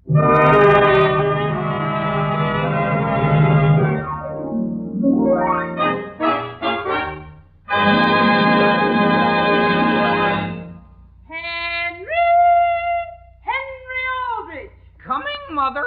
Henry Aldrich! Coming, Mother.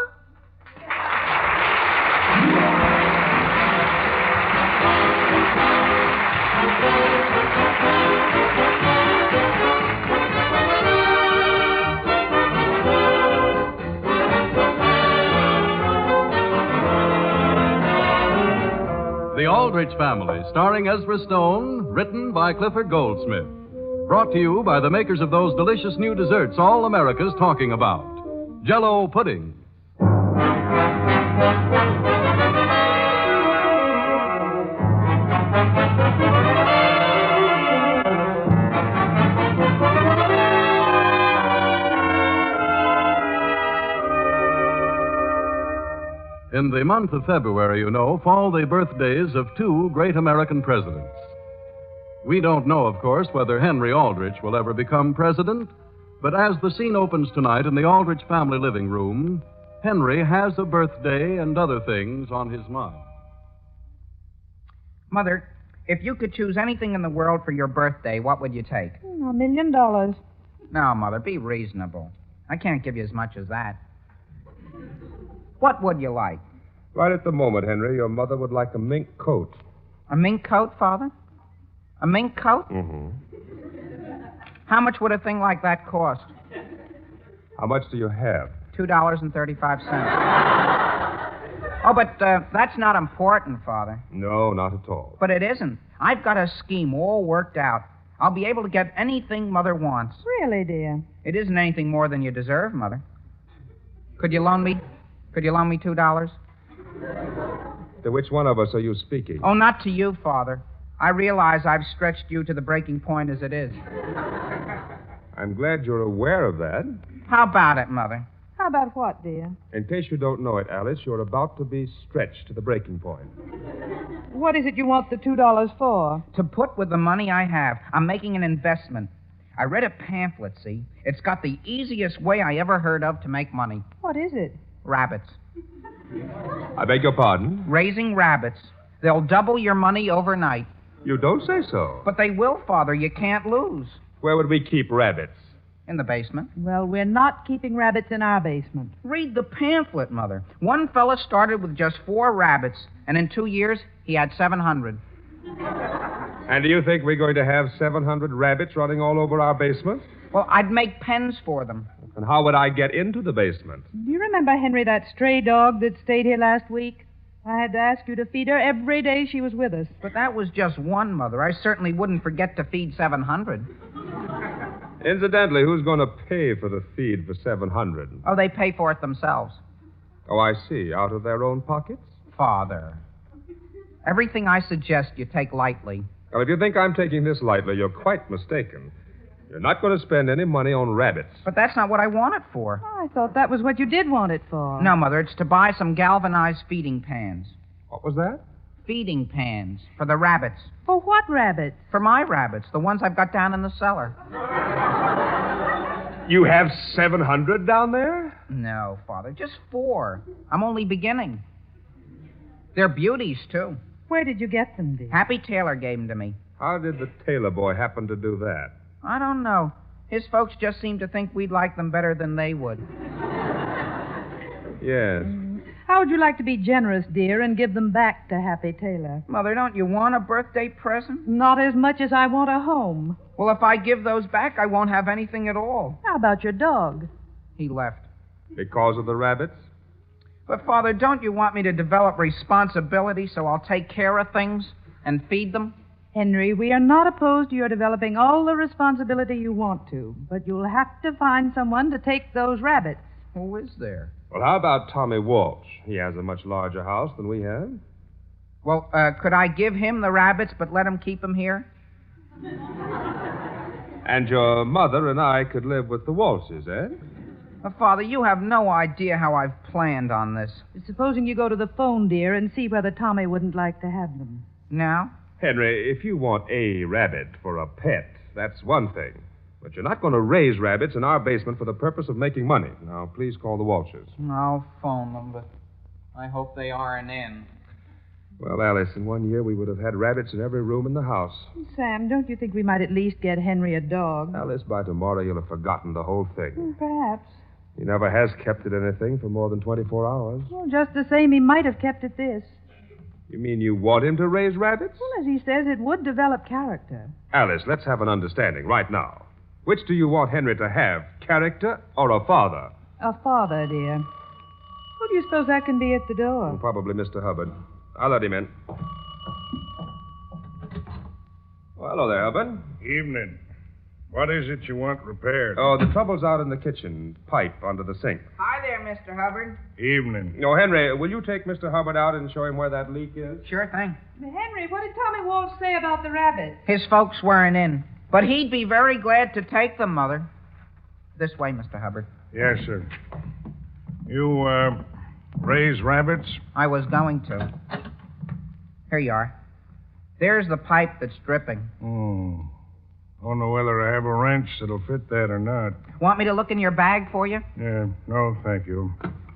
The Aldrich Family, starring Ezra Stone, written by Clifford Goldsmith. Brought to you by the makers of those delicious new desserts all America's talking about. Jell-O pudding. In the month of February, you know, fall the birthdays of two great American presidents. We don't know, of course, whether Henry Aldrich will ever become president, but as the scene opens tonight in the Aldrich family living room, Henry has a birthday and other things on his mind. Mother, if you could choose anything in the world for your birthday, what would you take? $1 million. No, Mother, be reasonable. I can't give you as much as that. What would you like? Right at the moment, Henry, your mother would like a mink coat. A mink coat, Father? A mink coat? Mm-hmm. How much would a thing like that cost? How much do you have? $2.35. Oh, but that's not important, Father. No, not at all. But it isn't. I've got a scheme all worked out. I'll be able to get anything Mother wants. Really, dear? It isn't anything more than you deserve, Mother. Could you loan me $2? To which one of us are you speaking? Oh, not to you, Father. I realize I've stretched you to the breaking point as it is. I'm glad you're aware of that. How about it, Mother? How about what, dear? In case you don't know it, Alice, you're about to be stretched to the breaking point. What is it you want the $2 for? To put with the money I have, I'm making an investment. I read a pamphlet, see? It's got the easiest way I ever heard of to make money. What is it? Rabbits. I beg your pardon? Raising rabbits. They'll double your money overnight. You don't say so. But they will, Father. You can't lose. Where would we keep rabbits? In the basement. Well, we're not keeping rabbits in our basement. Read the pamphlet, Mother. One fella started with just 4 rabbits, and in 2 years, he had 700. And do you think we're going to have 700 rabbits running all over our basement? Well, I'd make pens for them. And how would I get into the basement? Do you remember, Henry, that stray dog that stayed here last week? I had to ask you to feed her every day she was with us. But that was just one, Mother. I certainly wouldn't forget to feed 700. Incidentally, who's going to pay for the feed for 700? Oh, they pay for it themselves. Oh, I see. Out of their own pockets? Father, everything I suggest you take lightly. Well, if you think I'm taking this lightly, you're quite mistaken. You're not going to spend any money on rabbits. But that's not what I want it for. Oh, I thought that was what you did want it for. No, Mother, it's to buy some galvanized feeding pans. What was that? Feeding pans for the rabbits. For what rabbits? For my rabbits, the ones I've got down in the cellar. You have 700 down there? No, Father, just 4. I'm only beginning. They're beauties, too. Where did you get them, dear? Happy Taylor gave them to me. How did the tailor boy happen to do that? I don't know. His folks just seem to think we'd like them better than they would. Yes. How would you like to be generous, dear, and give them back to Happy Taylor? Mother, don't you want a birthday present? Not as much as I want a home. Well, if I give those back, I won't have anything at all. How about your dog? He left. Because of the rabbits? But, Father, don't you want me to develop responsibility so I'll take care of things and feed them? Henry, we are not opposed to your developing all the responsibility you want to, but you'll have to find someone to take those rabbits. Who is there? Well, how about Tommy Walsh? He has a much larger house than we have. Well, could I give him the rabbits but let him keep them here? And your mother and I could live with the Walshes, eh? Father, you have no idea how I've planned on this. Supposing you go to the phone, dear, and see whether Tommy wouldn't like to have them. Now? Henry, if you want a rabbit for a pet, that's one thing. But you're not going to raise rabbits in our basement for the purpose of making money. Now, please call the Walshers. I'll phone them, but I hope they aren't in. Well, Alice, in 1 year we would have had rabbits in every room in the house. Sam, don't you think we might at least get Henry a dog? Alice, by tomorrow you'll have forgotten the whole thing. Perhaps. He never has kept it anything for more than 24 hours. Well, just the same, he might have kept it this. You mean you want him to raise rabbits? Well, as he says, it would develop character. Alice, let's have an understanding right now. Which do you want Henry to have, character or a father? A father, dear. Who do you suppose that can be at the door? Probably Mr. Hubbard. I'll let him in. Well, hello there, Hubbard. Evening. What is it you want repaired? Oh, the trouble's out in the kitchen. Pipe under the sink. Hi there, Mr. Hubbard. Evening. Oh, Henry, will you take Mr. Hubbard out and show him where that leak is? Sure thing. Henry, what did Tommy Walsh say about the rabbits? His folks weren't in, but he'd be very glad to take them, Mother. This way, Mr. Hubbard. Yes, sir. You, raise rabbits? I was going to. Here you are. There's the pipe that's dripping. Don't know whether I have a wrench that'll fit that or not. Want me to look in your bag for you? Yeah, no, thank you.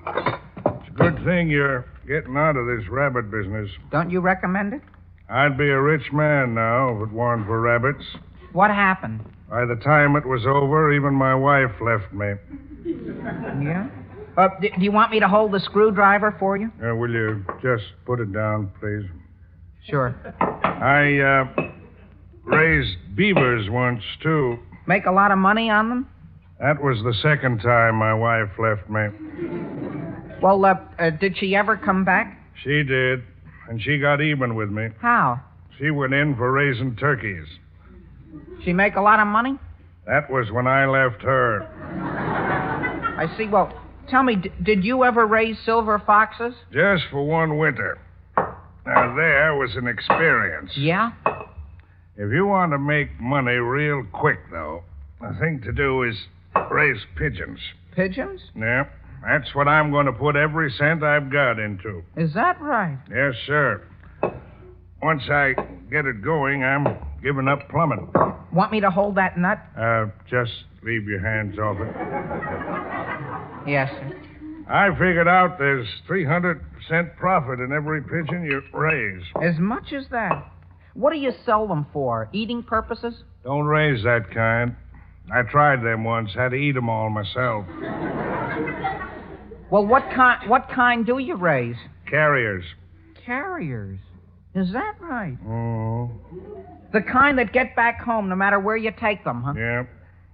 It's a good thing you're getting out of this rabbit business. Don't you recommend it? I'd be a rich man now if it weren't for rabbits. What happened? By the time it was over, even my wife left me. Yeah? Do you want me to hold the screwdriver for you? Will you just put it down, please? Sure. I, raised beavers once, too. Make a lot of money on them? That was the second time my wife left me. Well, did she ever come back? She did, and she got even with me. How? She went in for raising turkeys. She make a lot of money? That was when I left her. I see. Well, tell me, did you ever raise silver foxes? Just for one winter. Now, there was an experience. Yeah? If you want to make money real quick, though, the thing to do is raise pigeons. Pigeons? Yeah, that's what I'm going to put every cent I've got into. Is that right? Yes, sir. Once I get it going, I'm giving up plumbing. Want me to hold that nut? Just leave your hands off it. Yes, sir. I figured out there's 300% profit in every pigeon you raise. As much as that? What do you sell them for? Eating purposes? Don't raise that kind. I tried them once. Had to eat them all myself. Well, what kind do you raise? Carriers. Carriers. Is that right? Oh. The kind that get back home no matter where you take them, huh? Yeah.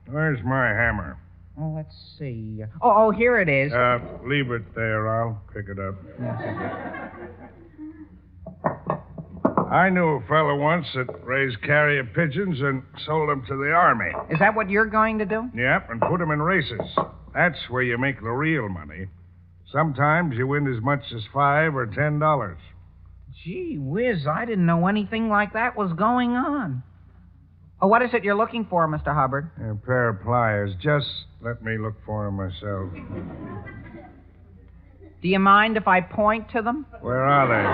Where's my hammer? Oh, let's see. Oh, here it is. Leave it there. I'll pick it up. I knew a fellow once that raised carrier pigeons and sold them to the Army. Is that what you're going to do? Yep, and put them in races. That's where you make the real money. Sometimes you win as much as $5 or $10. Gee whiz, I didn't know anything like that was going on. Oh, what is it you're looking for, Mr. Hubbard? A pair of pliers. Just let me look for them myself. Do you mind if I point to them? Where are they?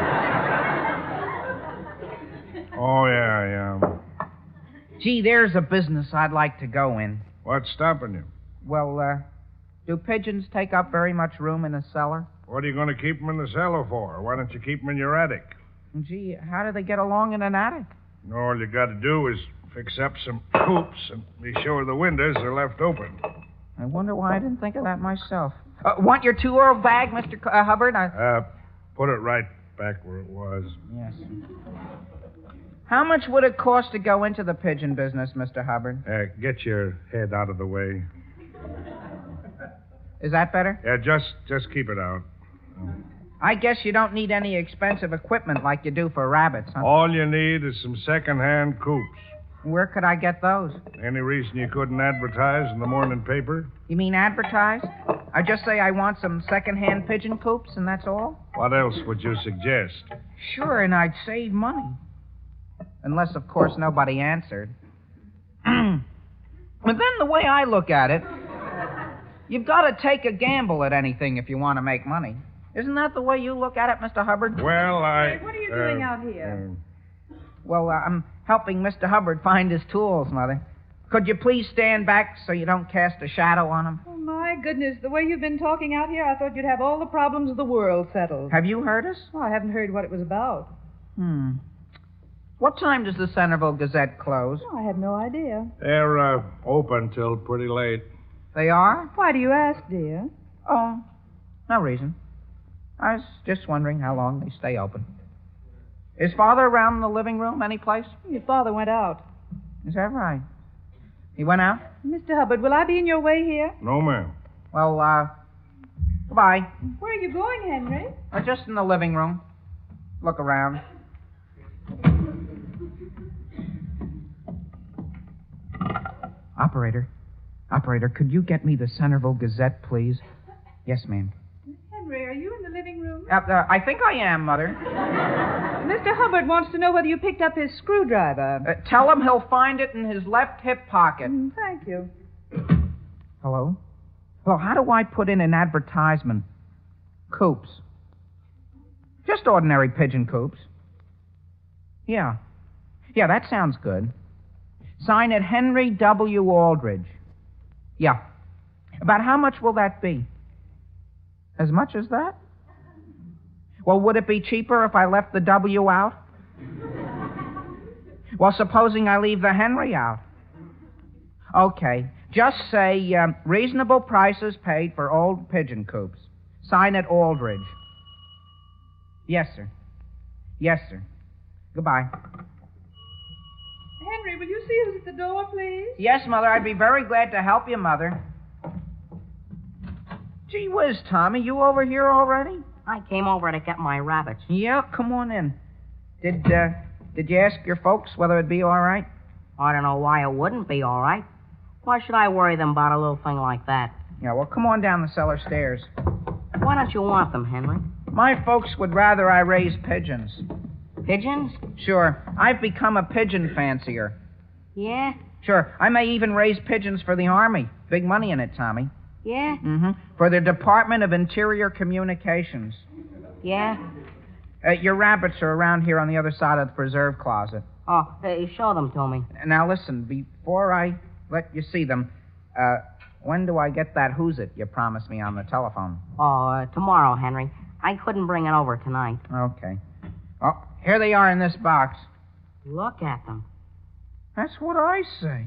Oh, yeah. Gee, there's a business I'd like to go in. What's stopping you? Well, do pigeons take up very much room in a cellar? What are you going to keep them in the cellar for? Why don't you keep them in your attic? Gee, how do they get along in an attic? All you got to do is fix up some coops and be sure the windows are left open. I wonder why I didn't think of that myself. Want your 2-euro bag, Mr. Hubbard? Put it right back where it was. Yes. How much would it cost to go into the pigeon business, Mr. Hubbard? Get your head out of the way. Is that better? Yeah, just keep it out. I guess you don't need any expensive equipment like you do for rabbits, huh? All you need is some second-hand coops. Where could I get those? Any reason you couldn't advertise in the morning paper? You mean advertise? I just say I want some second-hand pigeon coops, and that's all? What else would you suggest? Sure, and I'd save money. Unless, of course, nobody answered. But then the way I look at it, you've got to take a gamble at anything if you want to make money. Isn't that the way you look at it, Mr. Hubbard? Well, Hey, what are you doing out here? Well, I'm helping Mr. Hubbard find his tools, Mother. Could you please stand back so you don't cast a shadow on him? Oh, my goodness. The way you've been talking out here, I thought you'd have all the problems of the world settled. Have you heard us? Oh, I haven't heard what it was about. What time does the Centerville Gazette close? Oh, I have no idea. They're open till pretty late. They are? Why do you ask, dear? Oh, no reason. I was just wondering how long they stay open. Is Father around the living room any place? Your father went out. Is that right? He went out? Mr. Hubbard, will I be in your way here? No, ma'am. Well, goodbye. Where are you going, Henry? Just in the living room. Look around. Operator, could you get me the Centerville Gazette, please? Yes, ma'am. Henry, are you in the living room? I think I am, Mother. Mr. Hubbard wants to know whether you picked up his screwdriver. Tell him he'll find it in his left hip pocket. Thank you. Hello? Well, how do I put in an advertisement? Coops. Just ordinary pigeon coops. Yeah, that sounds good. Sign it Henry W. Aldrich. Yeah. About how much will that be? As much as that? Well, would it be cheaper if I left the W out? Well, supposing I leave the Henry out. Okay. Just say, reasonable prices paid for old pigeon coops. Sign it Aldrich. Yes, sir. Yes, sir. Goodbye. Henry, will you see us at the door, please? Yes, Mother. I'd be very glad to help you, Mother. Gee whiz, Tommy, you over here already? I came over to get my rabbits. Yeah, come on in. Did you ask your folks whether it'd be all right? I don't know why it wouldn't be all right. Why should I worry them about a little thing like that? Yeah, well, come on down the cellar stairs. Why don't you want them, Henry? My folks would rather I raise pigeons. Pigeons? Sure. I've become a pigeon fancier. Yeah? Sure. I may even raise pigeons for the Army. Big money in it, Tommy. Yeah? For the Department of Interior Communications. Yeah? Your rabbits are around here on the other side of the preserve closet. Oh, show them to me. Now, listen, before I let you see them, when do I get that who's it you promised me on the telephone? Oh, tomorrow, Henry. I couldn't bring it over tonight. Okay. Oh, here they are in this box. Look at them. That's what I say.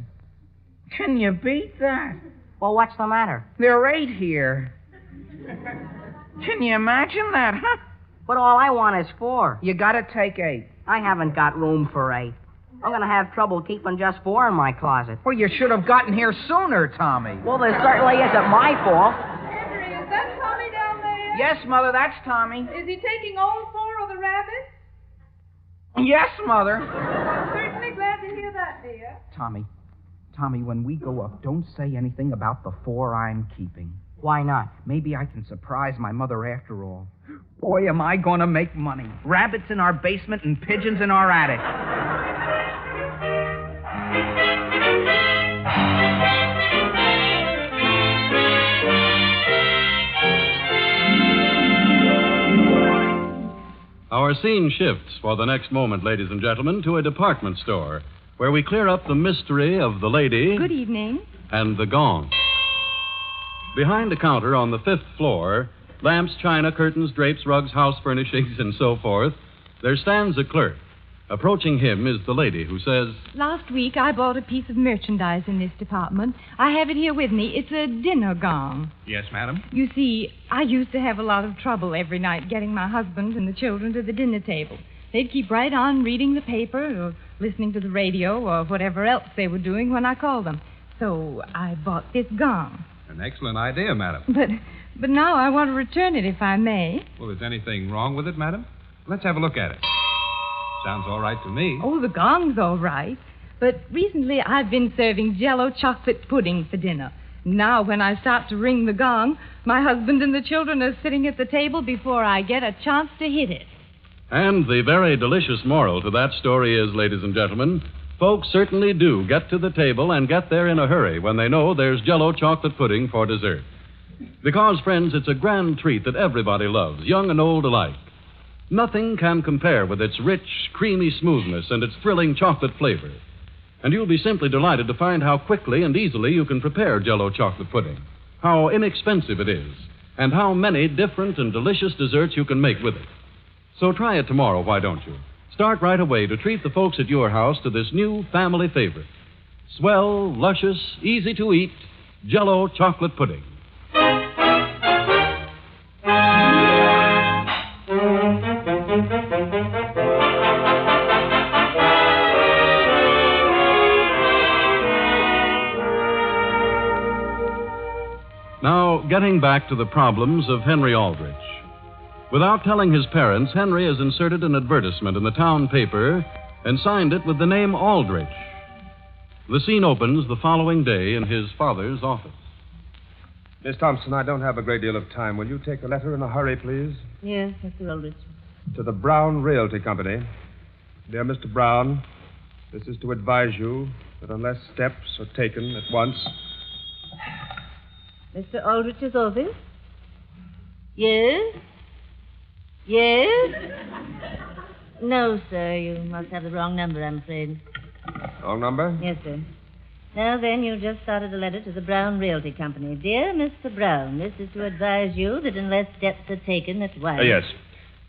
Can you beat that? Well, what's the matter? There are 8 here. Can you imagine that, huh? But all I want is 4. You gotta take 8. I haven't got room for 8. I'm going to have trouble keeping just 4 in my closet. Well, you should have gotten here sooner, Tommy. Well, this certainly isn't my fault. Henry, is that Tommy down there? Yes, Mother, that's Tommy. Is he taking all 4 of the rabbits? Yes, Mother. I'm certainly glad to hear that, dear. Tommy, when we go up, don't say anything about the 4 I'm keeping. Why not? Maybe I can surprise my mother after all. Boy, am I going to make money. Rabbits in our basement and pigeons in our attic. Our scene shifts for the next moment, ladies and gentlemen, to a department store where we clear up the mystery of the lady. Good evening. And the gong. Behind the counter on the 5th floor, lamps, china, curtains, drapes, rugs, house furnishings, and so forth, there stands a clerk. Approaching him is the lady who says, Last week I bought a piece of merchandise in this department. I have it here with me. It's a dinner gong. Yes, madam. You see, I used to have a lot of trouble every night getting my husband and the children to the dinner table. They'd keep right on reading the paper or listening to the radio or whatever else they were doing when I called them. So I bought this gong. An excellent idea, madam. But now I want to return it if I may. Well, is anything wrong with it, madam? Let's have a look at it. Sounds all right to me. Oh, the gong's all right. But recently I've been serving Jell-O chocolate pudding for dinner. Now when I start to ring the gong, my husband and the children are sitting at the table before I get a chance to hit it. And the very delicious moral to that story is, ladies and gentlemen, folks certainly do get to the table and get there in a hurry when they know there's Jell-O chocolate pudding for dessert. Because, friends, it's a grand treat that everybody loves, young and old alike. Nothing can compare with its rich, creamy smoothness and its thrilling chocolate flavor. And you'll be simply delighted to find how quickly and easily you can prepare Jell-O chocolate pudding, how inexpensive it is, and how many different and delicious desserts you can make with it. So try it tomorrow, why don't you? Start right away to treat the folks at your house to this new family favorite. Swell, luscious, easy to eat Jell-O chocolate pudding. Now, getting back to the problems of Henry Aldrich. Without telling his parents, Henry has inserted an advertisement in the town paper and signed it with the name Aldrich. The scene opens the following day in his father's office. Miss Thompson, I don't have a great deal of time. Will you take a letter in a hurry, please? Yes, Mr. Aldrich. To the Brown Realty Company. Dear Mr. Brown, this is to advise you that unless steps are taken at once... Mr. Aldrich's office? Yes? Yes? No, sir. You must have the wrong number, I'm afraid. Wrong number? Yes, sir. Now then, you just started a letter to the Brown Realty Company. Dear Mr. Brown, this is to advise you that unless steps are taken at once... Yes.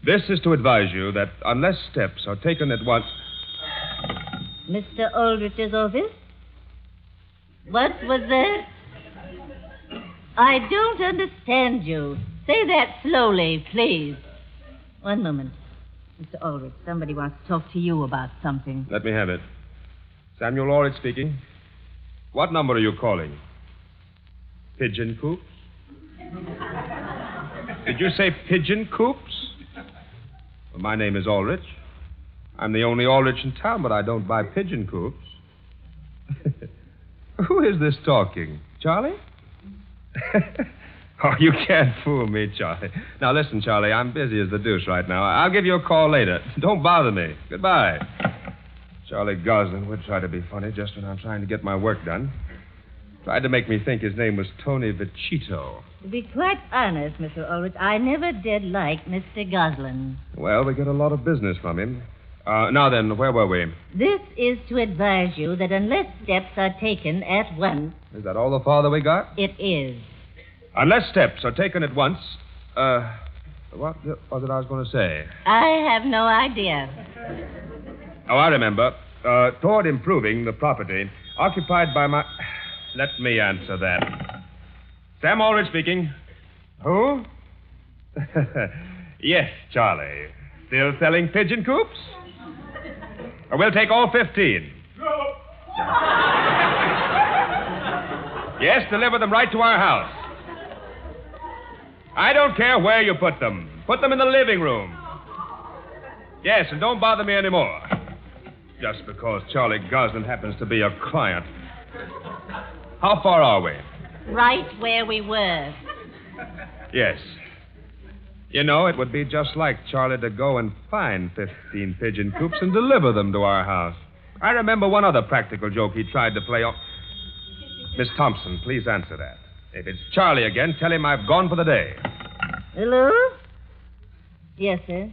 This is to advise you that unless steps are taken at once... Mr. Aldrich's office? What was that? I don't understand you. Say that slowly, please. One moment. Mr. Aldrich, somebody wants to talk to you about something. Let me have it. Samuel Aldrich speaking. What number are you calling? Pigeon coops? Did you say pigeon coops? Well, my name is Aldrich. I'm the only Aldrich in town, but I don't buy pigeon coops. Who is this talking? Charlie? Oh, you can't fool me, Charlie. Now, listen, Charlie, I'm busy as the deuce right now. I'll give you a call later. Don't bother me. Goodbye. Charlie Goslin would try to be funny just when I'm trying to get my work done. Tried to make me think his name was Tony Vecchito. To be quite honest, Mr. Aldrich, I never did like Mr. Goslin. Well, we get a lot of business from him. Now then, where were we? This is to advise you that unless steps are taken at once... Is that all the farther we got? It is. Unless steps are taken at once, what was it I was going to say? I have no idea. Oh, I remember. Toward improving the property occupied by my... Let me answer that. Sam Aldrich speaking. Who? Yes, Charlie. Still selling pigeon coops? We'll take all 15. No. Yes, deliver them right to our house. I don't care where you put them. Put them in the living room. Yes, and don't bother me anymore. Just because Charlie Goslin happens to be a client. How far are we? Right where we were. Yes. You know, it would be just like Charlie to go and find 15 pigeon coops and deliver them to our house. I remember one other practical joke he tried to play off. Miss Thompson, please answer that. If it's Charlie again, tell him I've gone for the day. Hello? Yes, sir.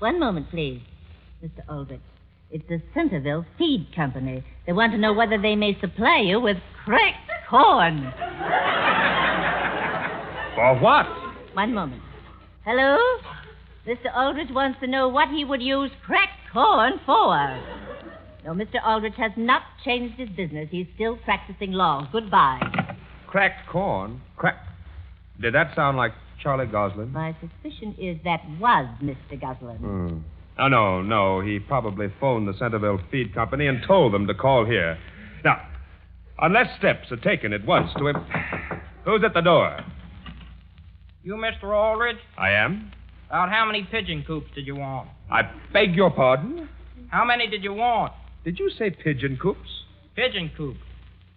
One moment, please, Mr. Aldrich. It's the Centerville Feed Company. They want to know whether they may supply you with cracked corn. For what? One moment. Hello? Mr. Aldrich wants to know what he would use cracked corn for. No, Mr. Aldrich has not changed his business. He's still practicing law. Goodbye. Cracked corn? Did that sound like Charlie Goslin? My suspicion is that was Mr. Goslin. Oh, no. He probably phoned the Centerville Feed Company and told them to call here. Now, unless steps are taken at once to him... Who's at the door? You, Mr. Aldrich? I am. About how many pigeon coops did you want? I beg your pardon? How many did you want? Did you say pigeon coops? Pigeon coop.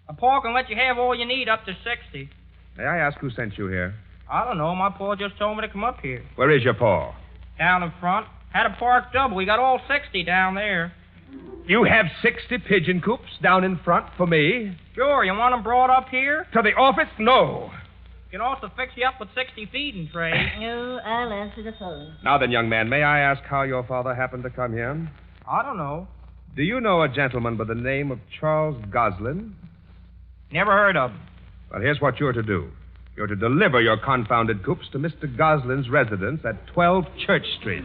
A paw can let you have all you need up to 60. May I ask who sent you here? I don't know. My paw just told me to come up here. Where is your paw? Down in front. Had a park double. We got all 60 down there. You have 60 pigeon coops down in front for me? Sure. You want them brought up here? To the office? No. Can also fix you up with 60 feeding trays. No, I'll answer the phone. Now then, young man, may I ask how your father happened to come here? I don't know. Do you know a gentleman by the name of Charles Goslin? Never heard of him. Well, here's what you're to do. You're to deliver your confounded coops to Mr. Goslin's residence at 12 Church Street.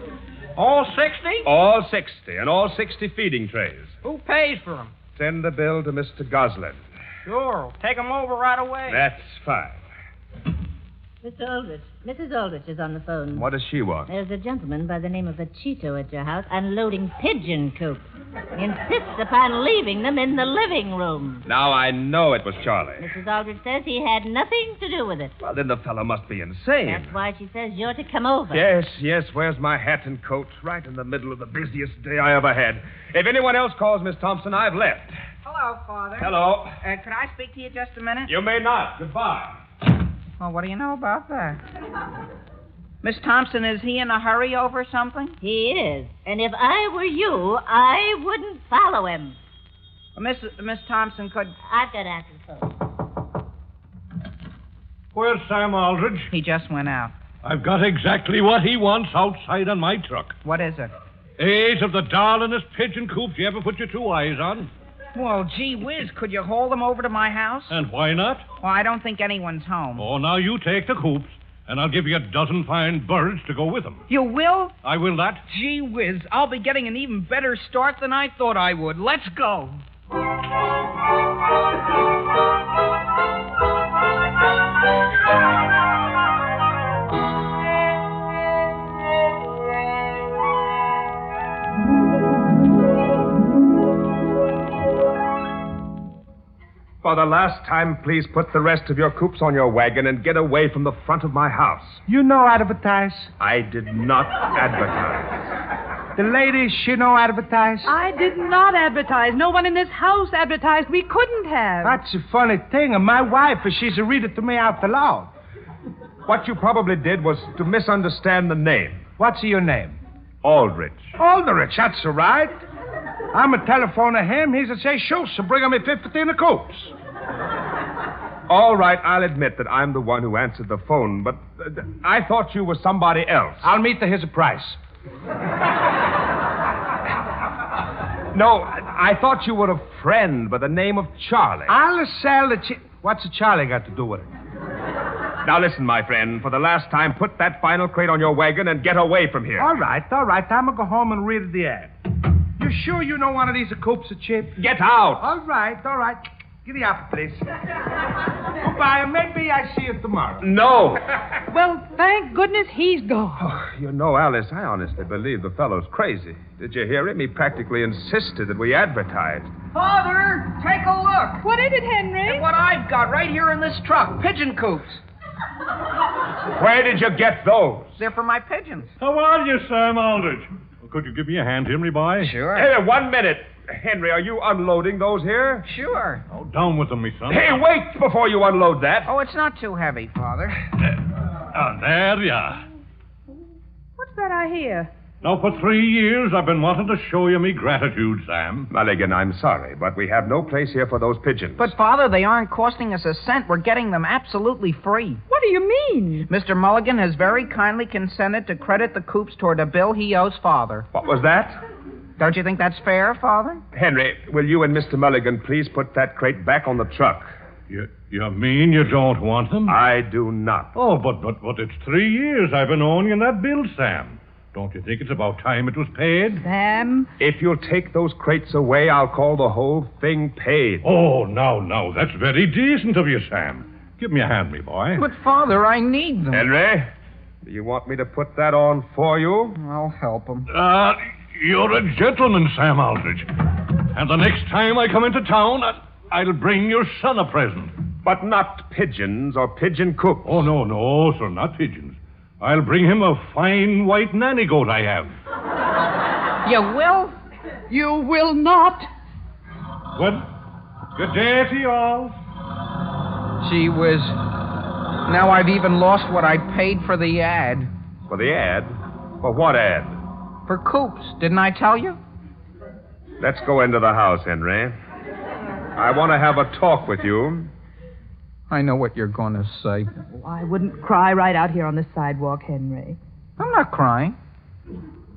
All 60? All 60, and all 60 feeding trays. Who pays for them? Send the bill to Mr. Goslin. Sure. Take them over right away. That's fine. Mr. Aldrich, Mrs. Aldrich is on the phone. What does she want? There's a gentleman by the name of Cheeto at your house unloading pigeon coops. He insists upon leaving them in the living room. Now I know it was Charlie. Mrs. Aldrich says he had nothing to do with it. Well, then the fellow must be insane. That's why she says you're to come over. Yes. Where's my hat and coat? Right in the middle of the busiest day I ever had. If anyone else calls, Miss Thompson, I've left. Hello, Father. Hello. Could I speak to you just a minute? You may not. Goodbye. Well, what do you know about that? Miss Thompson, is he in a hurry over something? He is. And if I were you, I wouldn't follow him. Miss Thompson, could... I've got to answer the phone. Where's Sam Aldrich? He just went out. I've got exactly what he wants outside on my truck. What is it? 8 of the darlingest pigeon coops you ever put your 2 eyes on. Well, gee whiz, could you haul them over to my house? And why not? Well, I don't think anyone's home. Oh, now you take the coops, and I'll give you a dozen fine birds to go with them. You will? I will that. Gee whiz, I'll be getting an even better start than I thought I would. Let's go. For the last time, please put the rest of your coops on your wagon and get away from the front of my house. You know advertise. I did not advertise. The lady, she know advertise. I did not advertise. No one in this house advertised. We couldn't have. That's a funny thing. And my wife, she's a read it to me out loud. What you probably did was to misunderstand the name. What's your name? Aldrich. Aldrich, that's all right. I'm a telephone to him. He's a say, sure, so bring me 15 of coops. All right, I'll admit that I'm the one who answered the phone, but I thought you were somebody else. I'll meet his price. No, I thought you were a friend by the name of Charlie. I'll sell the... What's a Charlie got to do with it? Now listen, my friend, for the last time, put that final crate on your wagon and get away from here. All right. I'm going to go home and read the ad. You sure you know one of these coops are cheap? Get out. All right. Give the apple, please. Goodbye, and maybe I see you tomorrow. No. Well, thank goodness he's gone. Oh, you know, Alice, I honestly believe the fellow's crazy. Did you hear him? He practically insisted that we advertised. Father, take a look. What is it, Henry? At what I've got right here in this truck. Pigeon coops. Where did you get those? They're for my pigeons. How are you, Sam Aldrich? Could you give me a hand, Henry boy? Sure. Hey, 1 minute. Henry, are you unloading those here? Sure. Oh, down with them, me son. Hey, wait before you unload that. Oh, it's not too heavy, Father. There you are. What's that I hear? Now, for 3 years, I've been wanting to show you me gratitude, Sam. Mulligan, I'm sorry, but we have no place here for those pigeons. But, Father, they aren't costing us a cent. We're getting them absolutely free. What do you mean? Mr. Mulligan has very kindly consented to credit the coops toward a bill he owes Father. What was that? Don't you think that's fair, Father? Henry, will you and Mr. Mulligan please put that crate back on the truck? You mean you don't want them? I do not. Oh, but it's 3 years I've been owing you that bill, Sam. Don't you think it's about time it was paid? Sam? If you'll take those crates away, I'll call the whole thing paid. Oh, now, that's very decent of you, Sam. Give me a hand, me boy. But, Father, I need them. Henry, do you want me to put that on for you? I'll help him. You're a gentleman, Sam Aldrich. And the next time I come into town, I'll bring your son a present. But not pigeons or pigeon coops. Oh, no, sir, not pigeons. I'll bring him a fine white nanny goat I have. You will? You will not. Well, good day to you all. Gee whiz. Now I've even lost what I paid for the ad. For the ad? For what ad? For coops, didn't I tell you? Let's go into the house, Henry. I want to have a talk with you. I know what you're going to say. Oh, I wouldn't cry right out here on the sidewalk, Henry. I'm not crying.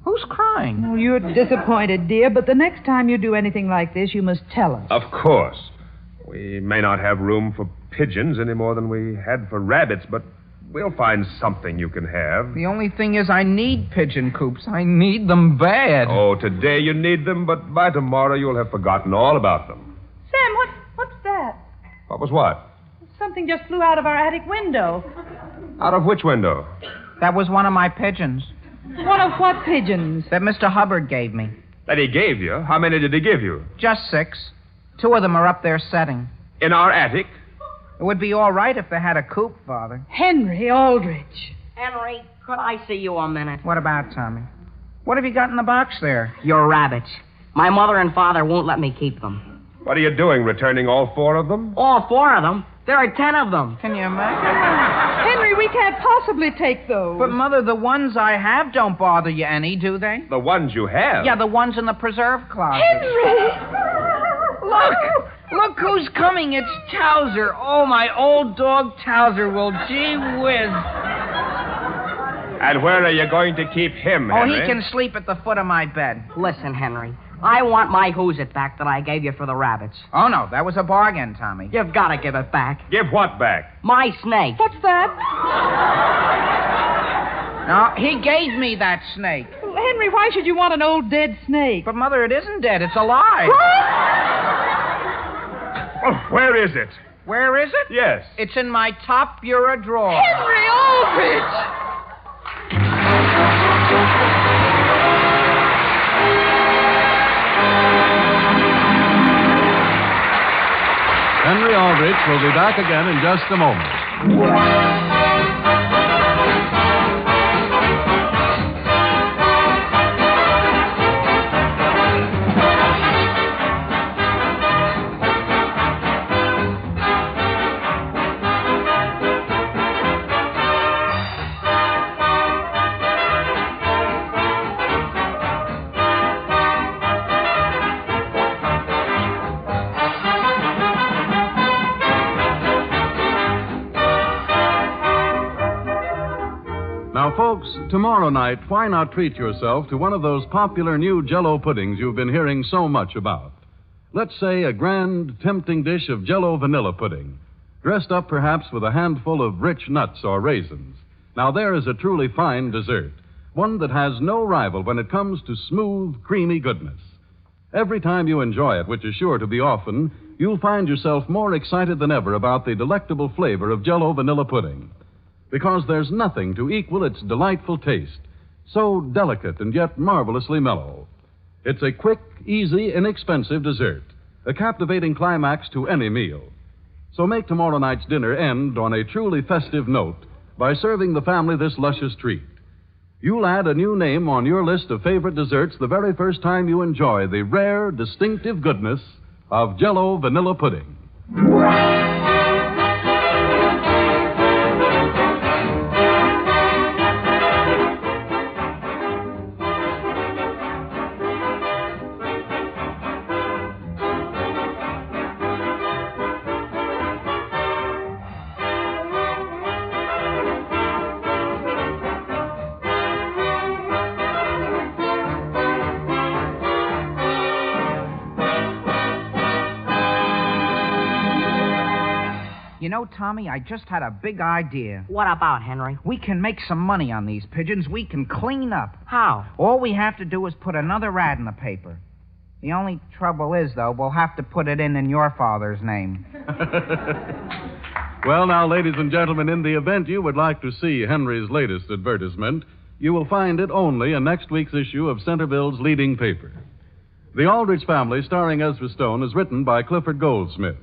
Who's crying? Oh, you're disappointed, dear, but the next time you do anything like this, you must tell us. Of course. We may not have room for pigeons any more than we had for rabbits, but we'll find something you can have. The only thing is I need pigeon coops. I need them bad. Oh, today you need them, but by tomorrow you'll have forgotten all about them. Sam, what's that? What was what? Something just flew out of our attic window. Out of which window? That was one of my pigeons. One of what pigeons? That Mr. Hubbard gave me. That he gave you? How many did he give you? Just 6. 2 of them are up there setting. In our attic? It would be all right if they had a coop, Father. Henry Aldrich. Henry, could I see you a minute? What about, Tommy? What have you got in the box there? Your rabbits. My mother and father won't let me keep them. What are you doing, returning all 4 of them? All 4 of them? There are 10 of them. Can you imagine? Henry, we can't possibly take those. But, Mother, the ones I have don't bother you any, do they? The ones you have? Yeah, the ones in the preserve closet. Henry! Look who's coming. It's Towser. Oh, my old dog Towser. Well, gee whiz. And where are you going to keep him, Henry? Oh, he can sleep at the foot of my bed. Listen, Henry. I want my who's it back that I gave you for the rabbits. Oh, no, that was a bargain, Tommy. You've got to give it back. Give what back? My snake. What's that? No, he gave me that snake. Henry, why should you want an old dead snake? But, Mother, it isn't dead. It's alive. Oh, where is it? Where is it? Yes. It's in my top bureau drawer. Henry Aldrich! Henry Aldrich will be back again in just a moment. Now, folks, tomorrow night, why not treat yourself to one of those popular new Jell-O puddings you've been hearing so much about? Let's say a grand, tempting dish of Jell-O vanilla pudding, dressed up perhaps with a handful of rich nuts or raisins. Now, there is a truly fine dessert, one that has no rival when it comes to smooth, creamy goodness. Every time you enjoy it, which is sure to be often, you'll find yourself more excited than ever about the delectable flavor of Jell-O vanilla pudding. Because there's nothing to equal its delightful taste, so delicate and yet marvelously mellow. It's a quick, easy, inexpensive dessert, a captivating climax to any meal. So make tomorrow night's dinner end on a truly festive note by serving the family this luscious treat. You'll add a new name on your list of favorite desserts the very first time you enjoy the rare, distinctive goodness of Jell-O vanilla pudding. You know, Tommy, I just had a big idea. What about, Henry? We can make some money on these pigeons. We can clean up. How? All we have to do is put another ad in the paper. The only trouble is, though, we'll have to put it in your father's name. Well, now, ladies and gentlemen, in the event you would like to see Henry's latest advertisement, you will find it only in next week's issue of Centerville's leading paper. The Aldrich Family, starring Ezra Stone, is written by Clifford Goldsmith.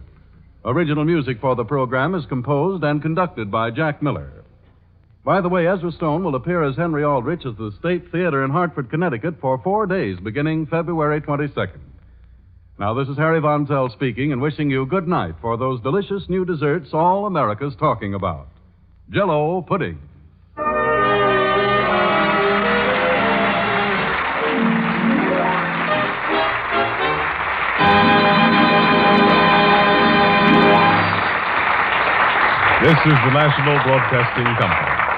Original music for the program is composed and conducted by Jack Miller. By the way, Ezra Stone will appear as Henry Aldrich at the State Theater in Hartford, Connecticut for 4 days beginning February 22nd. Now, this is Harry Von Zell speaking and wishing you good night for those delicious new desserts all America's talking about. Jell-O pudding. This is the National Broadcasting Company.